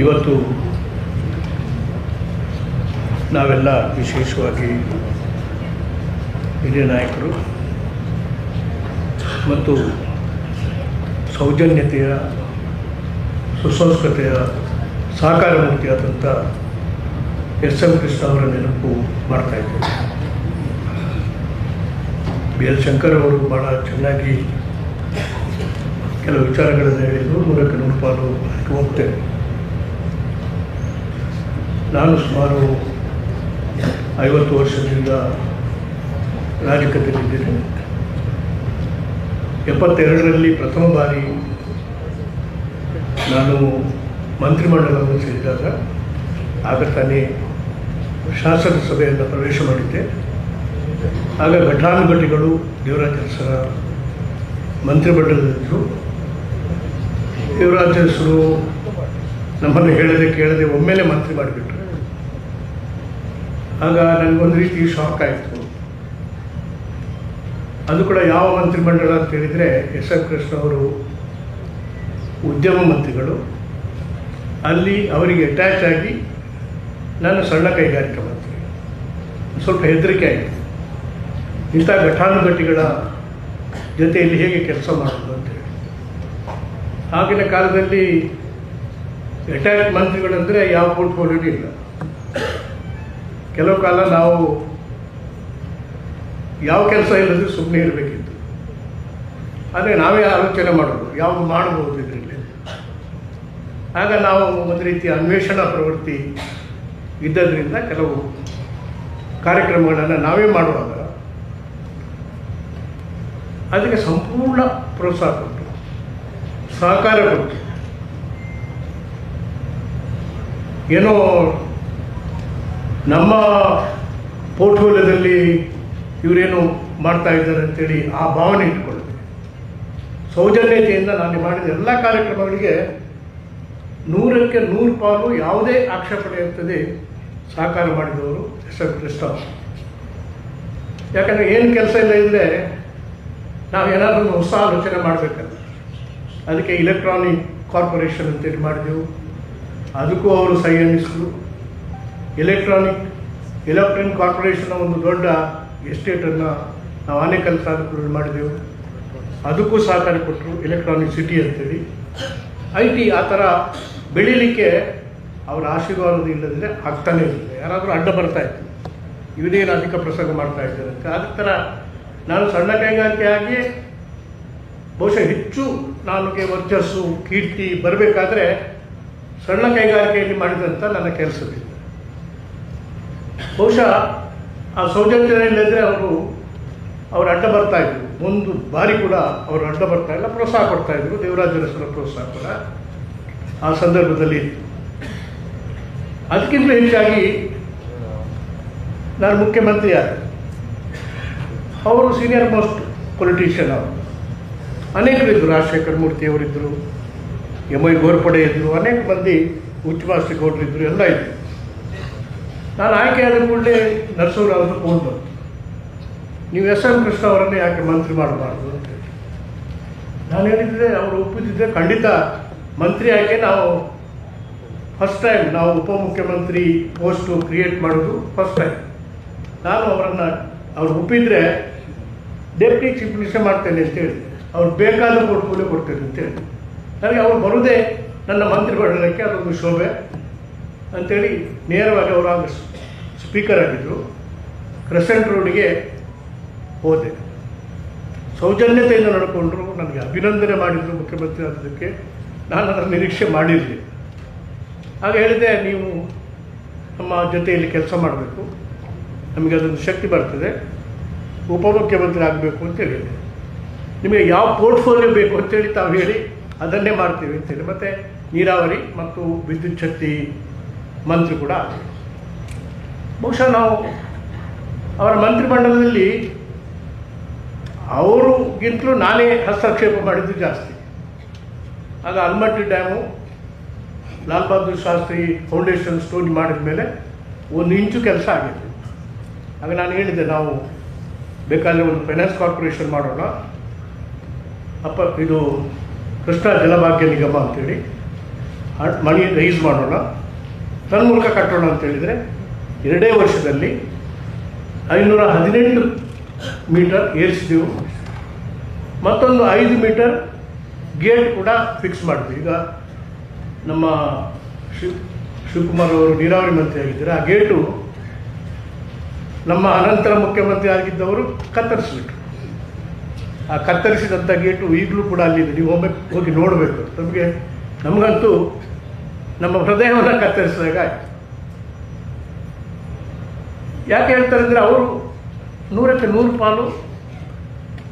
ಇವತ್ತು ನಾವೆಲ್ಲ ವಿಶೇಷವಾಗಿ ಹಿರಿಯ ನಾಯಕರು ಮತ್ತು ಸೌಜನ್ಯತೆಯ ಸುಸಂಸ್ಕೃತೆಯ ಸಹಕಾರ ಮೂರ್ತಿಯಾದಂಥ ಎಸ್ ಎಂ ಕೃಷ್ಣ ಅವರ ನೆನಪು ಮಾಡ್ತಾಯಿದ್ದೇವೆ. ಬಿ ಎಲ್ ಶಂಕರ್ ಅವರು ಭಾಳ ಚೆನ್ನಾಗಿ ಕೆಲವು ವಿಚಾರಗಳನ್ನು ಹೇಳಿದರು. 100ಕ್ಕೆ 100 ಪಾಲು ಹೋಗ್ತೇನೆ. ನಾನು ಸುಮಾರು 50 ವರ್ಷದಿಂದ ರಾಜಕೀಯದಲ್ಲಿದ್ದೇನೆ. 72ರಲ್ಲಿ ಪ್ರಥಮ ಬಾರಿ ನಾನು ಮಂತ್ರಿಮಂಡಲವನ್ನು ಸೇರಿದಾಗ ಆಗ ತಾನೇ ಶಾಸನ ಸಭೆಯನ್ನು ಪ್ರವೇಶ ಮಾಡಿದ್ದೆ. ಆಗ ಘಟಾನುಘಟಿಗಳು ದೇವರಾಜ ಅರಸರ ಮಂತ್ರಿಮಂಡಲದಲ್ಲಿದ್ದರು. ದೇವರಾಜ ಅರಸರು ನಮ್ಮನ್ನು ಹೇಳದೆ ಕೇಳದೆ ಒಮ್ಮೆಲೆ ಮಂತ್ರಿ ಮಾಡಿಬಿಟ್ರು. ಆಗ ನನಗೊಂದು ರೀತಿ ಶಾಕ್ ಆಯಿತು. ಅದು ಕೂಡ ಯಾವ ಮಂತ್ರಿಮಂಡಲ ಅಂತ ಹೇಳಿದರೆ ಎಸ್ ಎಂ ಕೃಷ್ಣ ಅವರು ಉದ್ಯಮ ಮಂತ್ರಿಗಳು. ಅಲ್ಲಿ ಅವರಿಗೆ ಅಟ್ಯಾಚ್ ಆಗಿ ನಾನು ಸಣ್ಣ ಕೈಗಾರಿಕಾ ಮಂತ್ರಿ. ಸ್ವಲ್ಪ ಹೆದರಿಕೆ ಆಯಿತು. ಇಂಥ ಘಟಾನುಘಟಿಗಳ ಜೊತೆಯಲ್ಲಿ ಹೇಗೆ ಕೆಲಸ ಮಾಡೋದು ಅಂತೇಳಿ. ಆಗಿನ ಕಾಲದಲ್ಲಿ ರಿಟೈರ್ಡ್ ಮಂತ್ರಿಗಳಂದರೆ ಯಾವ ಪೋರ್ಟ್ಫೋಲಿಯೋ ಇಲ್ಲ. ಕೆಲವು ಕಾಲ ನಾವು ಯಾವ ಕೆಲಸ ಇಲ್ಲದ್ರೆ ಸುಮ್ಮನೆ ಇರಬೇಕಿತ್ತು. ಆದರೆ ನಾವೇ ಆಲೋಚನೆ ಮಾಡೋದು ಯಾವುದು ಮಾಡಬಹುದು ಇದರಲ್ಲಿ. ಆಗ ನಾವು ಒಂದು ರೀತಿಯ ಅನ್ವೇಷಣಾ ಪ್ರವೃತ್ತಿ ಇದ್ದದ್ರಿಂದ ಕೆಲವು ಕಾರ್ಯಕ್ರಮಗಳನ್ನು ನಾವೇ ಮಾಡುವಾಗ ಅದಕ್ಕೆ ಸಂಪೂರ್ಣ ಪ್ರೋತ್ಸಾಹ ಕೊಟ್ಟು ಸಹಕಾರ ಕೊಟ್ಟು ಏನೋ ನಮ್ಮ ಪೋರ್ಟ್ಫೋಲಿಯೋದಲ್ಲಿ ಇವರೇನು ಮಾಡ್ತಾ ಇದ್ದಾರೆ ಅಂತೇಳಿ ಆ ಭಾವನೆ ಇಟ್ಕೊಳ್ಳಿ. ಸೌಜನ್ಯತೆಯಿಂದ ನಾನು ಮಾಡಿದ ಎಲ್ಲ ಕಾರ್ಯಕ್ರಮಗಳಿಗೆ 100ಕ್ಕೆ 100 ಪಾಲು ಯಾವುದೇ ಆಕ್ಷೇಪಣೆ ಇರ್ತದೆ ಸಹಕಾರ ಮಾಡಿದವರು ಎಸ್ ಎಂ ಕೃಷ್ಣ. ಯಾಕಂದರೆ ಏನು ಕೆಲಸ ಇಲ್ಲ ಇದ್ದರೆ ನಾವು ಏನಾದರೂ ಹೊಸ ಆಲೋಚನೆ ಮಾಡಬೇಕಲ್ಲ. ಅದಕ್ಕೆ ಇಲೆಕ್ಟ್ರಾನಿಕ್ ಕಾರ್ಪೊರೇಷನ್ ಅಂತೇಳಿ ಮಾಡಿದೆವು. ಅದಕ್ಕೂ ಅವರು ಸಹಿ ಅನ್ನಿಸಿದ್ರು. ಎಲೆಕ್ಟ್ರಾನಿಕ್ ಕಾರ್ಪೊರೇಷನ್ನ ಒಂದು ದೊಡ್ಡ ಎಸ್ಟೇಟನ್ನು ನಾವು ಆನೇಕಲ್ ತಾಲೂಕುಗಳು ಮಾಡಿದೆವು. ಅದಕ್ಕೂ ಸಹಕಾರ ಕೊಟ್ಟರು. ಎಲೆಕ್ಟ್ರಾನಿಕ್ ಸಿಟಿ ಅಂತೇಳಿ IT ಆ ಥರ ಬೆಳೀಲಿಕ್ಕೆ ಅವರ ಆಶೀರ್ವಾದ ಇಲ್ಲದಿದ್ದರೆ ಆಗ್ತಾನೇ ಇರಲಿಲ್ಲ. ಯಾರಾದರೂ ಅಡ್ಡ ಬರ್ತಾಯಿತ್ತು, ಇವನೇನು ಅಧಿಕ ಪ್ರಸಂಗ ಮಾಡ್ತಾ ಇದ್ದಾರೆ ಅಂತ. ಅದೇ ಥರ ನಾನು ಸಣ್ಣ ಕೈಗಾರಿಕೆಯಾಗಿ ಬಹುಶಃ ಹೆಚ್ಚು ನನಗೆ ವರ್ಚಸ್ಸು ಕೀರ್ತಿ ಬರಬೇಕಾದ್ರೆ ಸಣ್ಣ ಕೈಗಾರಿಕೆಯಲ್ಲಿ ಮಾಡಿದಂಥ ನನ್ನ ಕೆಲಸದಿಂದ. ಬಹುಶಃ ಆ ಸೌಜನ್ಯ ಇಲ್ಲದ್ರೆ ಅವರು ಅಡ್ಡ ಬರ್ತಾಯಿದ್ರು. ಒಂದು ಬಾರಿ ಕೂಡ ಅವರು ಅಡ್ಡ ಬರ್ತಾಯಿಲ್ಲ, ಪ್ರೋತ್ಸಾಹ ಕೊಡ್ತಾಯಿದ್ರು. ದೇವರಾಜ ಅರಸರ ಪ್ರೋತ್ಸಾಹ ಕೂಡ ಆ ಸಂದರ್ಭದಲ್ಲಿ ಇತ್ತು. ಅದಕ್ಕಿಂತ ಹೆಚ್ಚಾಗಿ ನಾನು ಮುಖ್ಯಮಂತ್ರಿ ಆದೆ. ಅವರು ಸೀನಿಯರ್ ಮೋಸ್ಟ್ ಪೊಲಿಟಿಷಿಯನ್. ಅವರು ಅನೇಕರಿದ್ದರು. ರಾಜಶೇಖರ ಮೂರ್ತಿ ಅವರಿದ್ದರು, MI ಗೋರ್ಪಡೆ ಇದ್ದರು, ಅನೇಕ ಮಂದಿ ಉಚ್ಚಮಾಸ್ತಿ ಗೌಡರು ಇದ್ದರು, ಎಲ್ಲ ಇದ್ದರು. ನಾನು ಆಯ್ಕೆಯಾದ ಕೂಡಲೇ ನರಸೂರು ಅವರು ಫೋನ್ ಬಂತು, ನೀವು ಎಸ್ ಎಂ ಕೃಷ್ಣ ಅವರನ್ನೇ ಯಾಕೆ ಮಂತ್ರಿ ಮಾಡಬಾರ್ದು ಅಂತೇಳಿ. ನಾನು ಹೇಳಿದ್ದೆ, ಅವರು ಒಪ್ಪಿದ್ದಿದ್ದರೆ ಖಂಡಿತ ಮಂತ್ರಿ ಆಯ್ಕೆ ನಾವು ಫಸ್ಟ್ ಟೈಮ್ ನಾವು ಉಪಮುಖ್ಯಮಂತ್ರಿ ಪೋಸ್ಟು ಕ್ರಿಯೇಟ್ ಮಾಡೋದು ಫಸ್ಟ್ ಟೈಮ್. ನಾನು ಅವ್ರು ಒಪ್ಪಿದರೆ ಡೆಪ್ಟಿ ಚೀಫ್ ಮಿನಿಸ್ಟರ್ ಮಾಡ್ತೇನೆ ಅಂತೇಳಿ, ಅವ್ರು ಬೇಕಾದ ಪೋರ್ಟ್ಫೋಲಿಯೋ ಕೊಡ್ತೇನೆ ಅಂತೇಳಿ. ನನಗೆ ಅವ್ರು ಬರೋದೇ ನನ್ನ ಮಂತ್ರಿ ಮಂಡಲಕ್ಕೆ ಅದೊಂದು ಶೋಭೆ ಅಂಥೇಳಿ ನೇರವಾಗಿ ಅವರು ಆಗ ಸ್ಪೀಕರ್ ಆಗಿದ್ದರು. ಕ್ರೆಸೆಂಟ್ ರೋಡಿಗೆ ಹೋದೆ. ಸೌಜನ್ಯತೆಯಿಂದ ನಡ್ಕೊಂಡ್ರು. ನನಗೆ ಅಭಿನಂದನೆ ಮಾಡಿದರು ಮುಖ್ಯಮಂತ್ರಿ ಆಗೋದಕ್ಕೆ. ನಾನು ಅದರ ನಿರೀಕ್ಷೆ ಮಾಡಿರಲಿಲ್ಲ. ಆಗ ಹೇಳಿದೆ, ನೀವು ನಮ್ಮ ಜೊತೆಯಲ್ಲಿ ಕೆಲಸ ಮಾಡಬೇಕು, ನಮಗೆ ಅದೊಂದು ಶಕ್ತಿ ಬರ್ತದೆ, ಉಪಮುಖ್ಯಮಂತ್ರಿ ಆಗಬೇಕು ಅಂತೇಳಿ ಹೇಳಿದೆ. ನಿಮಗೆ ಯಾವ ಪೋರ್ಟ್ಫೋಲಿಯೋ ಬೇಕು ಅಂತೇಳಿ ತಾವು ಹೇಳಿ ಅದನ್ನೇ ಮಾಡ್ತೀವಿ ಅಂತೇಳಿ. ಮತ್ತು ನೀರಾವರಿ ಮತ್ತು ವಿದ್ಯುತ್ ಶಕ್ತಿ ಮಂತ್ರಿ ಕೂಡ ಆಗ್ತೀವಿ. ಬಹುಶಃ ನಾವು ಅವರ ಮಂತ್ರಿಮಂಡಲದಲ್ಲಿ ಅವರಿಗಿಂತಲೂ ನಾನೇ ಹಸ್ತಕ್ಷೇಪ ಮಾಡಿದ್ದು ಜಾಸ್ತಿ. ಆಗ Almatti dam Lal Bahadur Shastri foundation story ಮಾಡಿದ ಮೇಲೆ 1 ಇಂಚು ಕೆಲಸ ಆಗಿತ್ತು. ಆಗ ನಾನು ಹೇಳಿದ್ದೆ, ನಾವು ಬೇಕಾದರೆ ಒಂದು ಫೈನಾನ್ಸ್ ಕಾರ್ಪೊರೇಷನ್ ಮಾಡೋಣ, ಇದು ಕೃಷ್ಣ ಜಲಭಾಗ್ಯ ನಿಗಮ ಅಂತೇಳಿ ಮನಿ ರೈಸ್ ಮಾಡೋಣ, ತನ್ಮೂಲಕ ಕಟ್ಟೋಣ ಅಂತೇಳಿದರೆ 2 ವರ್ಷದಲ್ಲಿ 518 ಮೀಟರ್ ಏರಿಸಿದೆವು. ಮತ್ತೊಂದು 5 ಮೀಟರ್ ಗೇಟ್ ಕೂಡ ಫಿಕ್ಸ್ ಮಾಡಿದ್ವಿ. ಈಗ ನಮ್ಮ ಶಿವಕುಮಾರ್ ಅವರು ನೀರಾವರಿ ಮಂತ್ರಿ ಆಗಿದ್ದಾರೆ, ಆ ಗೇಟು ನಮ್ಮ ಅನಂತರ ಮುಖ್ಯಮಂತ್ರಿ ಆಗಿದ್ದವರು ಕತ್ತರಿಸಿಬಿಟ್ರು. ಆ ಕತ್ತರಿಸಿದಂಥ ಗೇಟು ಈಗಲೂ ಕೂಡ ಅಲ್ಲಿದೆ, ನೀವು ಹೋಗಿ ನೋಡಬೇಕು. ನಮಗಂತೂ ನಮ್ಮ ಹೃದಯವನ್ನು ಕತ್ತರಿಸಿದಾಗ ಆಯಿತು. ಯಾಕೆ ಹೇಳ್ತಾರೆ ಅಂದರೆ ಅವರು 100ಕ್ಕೆ 100 ಪಾಲು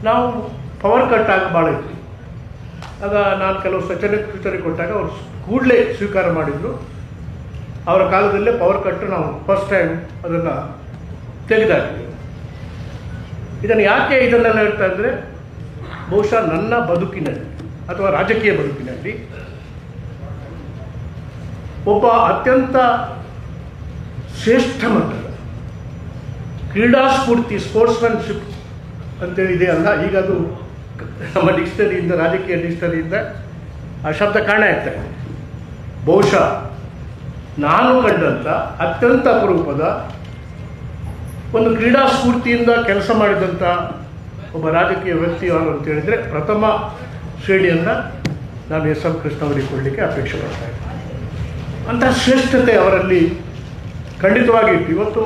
ನಾವು ಪವರ್ ಕಟ್ ಆಗಿ ಭಾಳ ಇತ್ತು. ಆಗ ನಾನು ಕೆಲವು ಸೂಚನೆ ಕೊಟ್ಟಾಗ ಅವರು ಕೂಡಲೇ ಸ್ವೀಕಾರ ಮಾಡಿದರು. ಅವರ ಕಾಲದಲ್ಲೇ ಪವರ್ ಕಟ್ಟು ನಾವು ಫಸ್ಟ್ ಟೈಮ್ ಅದನ್ನು ತೆಗೆದಾಕಿದ್ದೀವಿ. ಇದನ್ನು ಯಾಕೆ ಇದನ್ನೆಲ್ಲ ಹೇಳ್ತಾ ಇದ್ದರೆ, ಬಹುಶಃ ನನ್ನ ಬದುಕಿನಲ್ಲಿ ಅಥವಾ ರಾಜಕೀಯ ಬದುಕಿನಲ್ಲಿ ಒಬ್ಬ ಅತ್ಯಂತ ಶ್ರೇಷ್ಠ ಮಟ್ಟದ ಕ್ರೀಡಾ ಸ್ಫೂರ್ತಿ, ಸ್ಪೋರ್ಟ್ಸ್ಮನ್ಶಿಪ್ ಅಂತೇಳಿ ಇದೆ ಅಲ್ಲ, ಈಗ ಅದು ನಮ್ಮ ಡಿಕ್ಷನರಿಯಿಂದ, ರಾಜಕೀಯ ಡಿಕ್ಷನರಿಯಿಂದ ಆ ಶಬ್ದ ಕಾಣ ಇರ್ತಾರೆ. ಬಹುಶಃ ನಾನು ಕಂಡಂಥ ಅತ್ಯಂತ ಅಪರೂಪದ ಒಂದು ಕ್ರೀಡಾ ಸ್ಫೂರ್ತಿಯಿಂದ ಕೆಲಸ ಮಾಡಿದಂಥ ಒಬ್ಬ ರಾಜಕೀಯ ವ್ಯಕ್ತಿ ಯಾರು ಅಂತ ಹೇಳಿದರೆ ಪ್ರಥಮ ಶ್ರೇಣಿಯನ್ನು ನಾನು ಎಸ್.ಎಂ. ಕೃಷ್ಣ ಅವರಿಗೆ ಕೊಡಲಿಕ್ಕೆ ಅಪೇಕ್ಷೆ ಮಾಡ್ತಾ ಇದ್ದೆ. ಅಂಥ ಶ್ರೇಷ್ಠತೆ ಅವರಲ್ಲಿ ಖಂಡಿತವಾಗಿ ಇತ್ತು. ಇವತ್ತು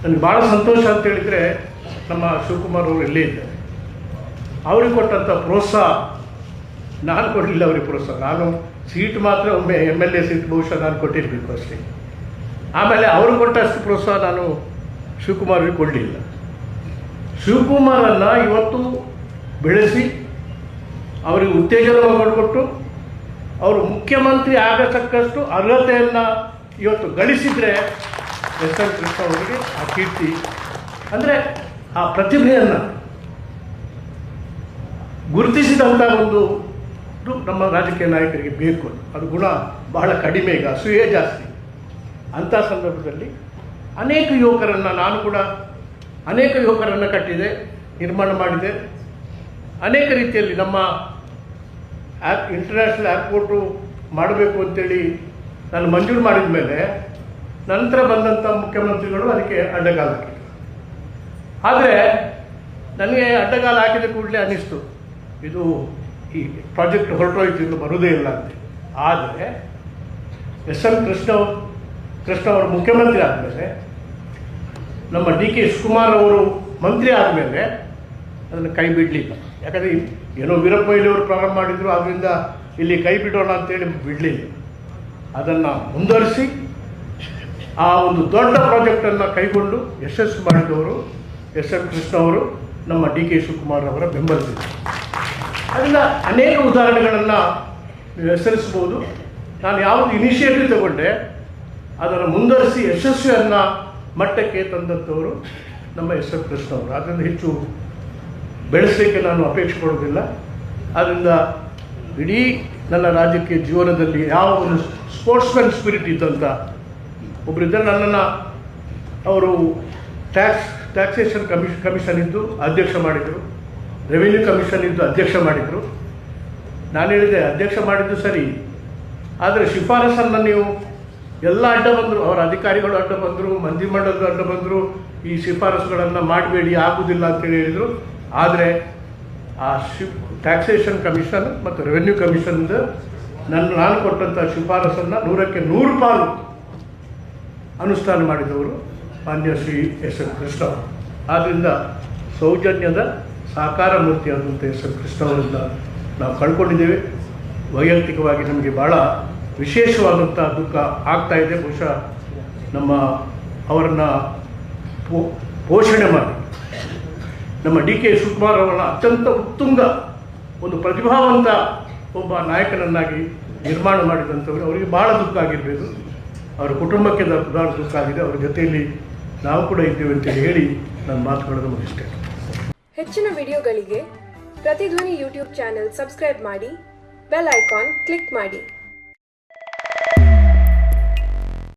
ನನಗೆ ಭಾಳ ಸಂತೋಷ ಅಂತ ಹೇಳಿದರೆ, ನಮ್ಮ ಶಿವಕುಮಾರ್ ಅವರು ಇಲ್ಲೇ ಇದ್ದಾರೆ. ಅವ್ರಿಗೆ ಕೊಟ್ಟಂಥ ಪ್ರೋತ್ಸಾಹ ನಾನು ಕೊಡಲಿಲ್ಲ. ಅವ್ರಿಗೆ ಪ್ರೋತ್ಸಾಹ ನಾನು ಸೀಟ್ ಮಾತ್ರ ಒಮ್ಮೆ MLA ಸೀಟ್ ಬಹುಶಃ ನಾನು ಕೊಟ್ಟಿರಬೇಕು ಅಷ್ಟೇ. ಆಮೇಲೆ ಅವರು ಕೊಟ್ಟಷ್ಟು ಪ್ರೋತ್ಸಾಹ ನಾನು ಶಿವಕುಮಾರ್ಗೆ ಕೊಡಲಿಲ್ಲ. ಶಿವಕುಮಾರನ್ನು ಇವತ್ತು ಬೆಳೆಸಿ ಅವರಿಗೆ ಉತ್ತೇಜನ ಮಾಡಿಕೊಟ್ಟು ಅವರು ಮುಖ್ಯಮಂತ್ರಿ ಆಗತಕ್ಕಷ್ಟು ಅರ್ಹತೆಯನ್ನು ಇವತ್ತು ಗಳಿಸಿದರೆ ಎಸ್.ಎಂ. ಕೃಷ್ಣ ಅವರಿಗೆ ಆ ಕೀರ್ತಿ, ಅಂದರೆ ಆ ಪ್ರತಿಭೆಯನ್ನು ಗುರುತಿಸಿದಂಥ ಒಂದು ನಮ್ಮ ರಾಜಕೀಯ ನಾಯಕರಿಗೆ ಬೇಕು. ಅದು ಗುಣ ಬಹಳ ಕಡಿಮೆ, ಈಗ ಅಸೂಯೆ ಜಾಸ್ತಿ. ಅಂಥ ಸಂದರ್ಭದಲ್ಲಿ ಅನೇಕ ಯುವಕರನ್ನು, ನಾನು ಕೂಡ ಅನೇಕ ಯುವಕರನ್ನು ಕಟ್ಟಿದೆ, ನಿರ್ಮಾಣ ಮಾಡಿದೆ. ಅನೇಕ ರೀತಿಯಲ್ಲಿ ನಮ್ಮ ಇಂಟರ್ನ್ಯಾಷನಲ್ ಏರ್ಪೋರ್ಟು ಮಾಡಬೇಕು ಅಂತೇಳಿ ನಾನು ಮಂಜೂರು ಮಾಡಿದ ಮೇಲೆ ನಂತರ ಬಂದಂಥ ಮುಖ್ಯಮಂತ್ರಿಗಳು ಅದಕ್ಕೆ ಅಡ್ಡಗಾಲ ಹಾಕಿದರು. ಆದರೆ ನನಗೆ ಅಡ್ಡಗಾಲ ಹಾಕಿದ ಕೂಡಲೇ ಅನ್ನಿಸ್ತು, ಇದು ಈ ಪ್ರಾಜೆಕ್ಟ್ ಹೊರಟೋಯ್ತು, ಇನ್ನು ಬರೋದೇ ಇಲ್ಲ ಅಂತ. ಆದರೆ ಎಸ್.ಎಂ. ಕೃಷ್ಣ ಅವರು ಮುಖ್ಯಮಂತ್ರಿ ಆದಮೇಲೆ, ನಮ್ಮ D.K. ಶಿವಕುಮಾರ್ ಅವರು ಮಂತ್ರಿ ಆದಮೇಲೆ ಅದನ್ನು ಕೈ ಬಿಡಲಿಲ್ಲ. ಯಾಕಂದರೆ ಏನೋ ವೀರಪ್ಪ ಮೊಯ್ಲಿಯವರು ಪ್ರಾರಂಭ ಮಾಡಿದರು, ಅದರಿಂದ ಇಲ್ಲಿ ಕೈ ಬಿಡೋಣ ಅಂತೇಳಿ ಬಿಡಲಿಲ್ಲ. ಅದನ್ನು ಮುಂದುವರಿಸಿ ಆ ಒಂದು ದೊಡ್ಡ ಪ್ರಾಜೆಕ್ಟನ್ನು ಕೈಗೊಂಡು ಯಶಸ್ಸು ಮಾಡಿದವರು ಎಸ್.ಎಂ. ಕೃಷ್ಣ ಅವರು, ನಮ್ಮ D.K. ಶಿವಕುಮಾರ್ ಅವರ ಬೆಂಬಲಿಸಿದರು. ಅದರಿಂದ ಅನೇಕ ಉದಾಹರಣೆಗಳನ್ನು ಹೆಸರಿಸ್ಬೋದು. ನಾನು ಯಾವುದು ಇನಿಷಿಯೇಟಿವ್ ತಗೊಂಡೆ ಅದನ್ನು ಮುಂದುವರಿಸಿ ಯಶಸ್ವಿಯನ್ನು ಮಟ್ಟಕ್ಕೆ ತಂದಂಥವರು ನಮ್ಮ ಎಸ್.ಎಂ. ಕೃಷ್ಣ ಅವರು. ಅದರಿಂದ ಹೆಚ್ಚು ಬೆಳೆಸಲಿಕ್ಕೆ ನಾನು ಅಪೇಕ್ಷೆ ಪಡೋದಿಲ್ಲ. ಆದ್ದರಿಂದ ಇಡೀ ನನ್ನ ರಾಜಕೀಯ ಜೀವನದಲ್ಲಿ ಯಾವ ಒಂದು ಸ್ಪೋರ್ಟ್ಸ್ಮನ್ ಸ್ಪಿರಿಟ್ ಇದ್ದಂಥ ಒಬ್ಬರಿದ್ದರೆ, ನನ್ನನ್ನು ಅವರು ಟ್ಯಾಕ್ಸೇಷನ್ ಕಮಿಷನ್ ಇದ್ದು ಅಧ್ಯಕ್ಷ ಮಾಡಿದರು, ರೆವಿನ್ಯೂ ಕಮಿಷನ್ ಇದ್ದು ಅಧ್ಯಕ್ಷ ಮಾಡಿದರು. ನಾನು ಹೇಳಿದೆ, ಅಧ್ಯಕ್ಷ ಮಾಡಿದ್ದು ಸರಿ, ಆದರೆ ಶಿಫಾರಸನ್ನು ನೀವು ಎಲ್ಲ ಅಡ್ಡ ಬಂದರು, ಅವರ ಅಧಿಕಾರಿಗಳು ಅಡ್ಡ ಬಂದರು, ಮಂತ್ರಿಮಂಡಲದ ಅಡ್ಡ ಬಂದರು, ಈ ಶಿಫಾರಸುಗಳನ್ನು ಮಾಡಬೇಡಿ, ಆಗುವುದಿಲ್ಲ ಅಂತೇಳಿ ಹೇಳಿದರು. ಆದರೆ ಆ ಟ್ಯಾಕ್ಸೇಷನ್ ಕಮಿಷನ್ ಮತ್ತು ರೆವೆನ್ಯೂ ಕಮಿಷನ್ದ ನಾನು ಕೊಟ್ಟಂಥ ಶಿಫಾರಸನ್ನು 100ಕ್ಕೆ 100 ಪಾಲು ಅನುಷ್ಠಾನ ಮಾಡಿದವರು ಮಾನ್ಯ ಶ್ರೀ ಎಸ್.ಎಂ. ಕೃಷ್ಣ ಅವರು. ಆದ್ದರಿಂದ ಸೌಜನ್ಯದ ಸಾಕಾರ ಮೂರ್ತಿಯಾದಂಥ ಎಸ್.ಎಂ. ಕೃಷ್ಣ ಅವರಿಂದ ನಾವು ಕಳ್ಕೊಂಡಿದ್ದೇವೆ. ವೈಯಕ್ತಿಕವಾಗಿ ನಮಗೆ ಭಾಳ ವಿಶೇಷವಾದಂಥ ದುಃಖ ಆಗ್ತಾಯಿದೆ. ಬಹುಶಃ ಅವರನ್ನು ಪೋಷಣೆ ಮಾಡಿ ನಮ್ಮ D.K. ಶಿವಕುಮಾರ್ ಅವರನ್ನು ಅತ್ಯಂತ ಉತ್ತುಂಗ ಒಂದು ಪ್ರತಿಭಾವಂತ ಒಬ್ಬ ನಾಯಕನನ್ನಾಗಿ ನಿರ್ಮಾಣ ಮಾಡಿದಂಥವ್ರು, ಅವರಿಗೆ ಭಾಳ ದುಃಖ ಆಗಿರಬೇಕು. ಅವರ ಕುಟುಂಬಕ್ಕೆ ಭಾಳ ದುಃಖ ಆಗಿದೆ. ಅವರ ಜೊತೆಯಲ್ಲಿ ನಾವು ಕೂಡ ಇದ್ದೇವೆ ಅಂತೇಳಿ ಹೇಳಿ ನನ್ನ ಮಾತುಗಳನ್ನು ಮುಗಿಸ್ತೇನೆ. ಹೆಚ್ಚಿನ ವಿಡಿಯೋಗಳಿಗೆ ಪ್ರತಿಧ್ವನಿ ಯೂಟ್ಯೂಬ್ ಚಾನೆಲ್ ಸಬ್ಸ್ಕ್ರೈಬ್ ಮಾಡಿ, ಬೆಲ್ ಐಕಾನ್ ಕ್ಲಿಕ್ ಮಾಡಿ.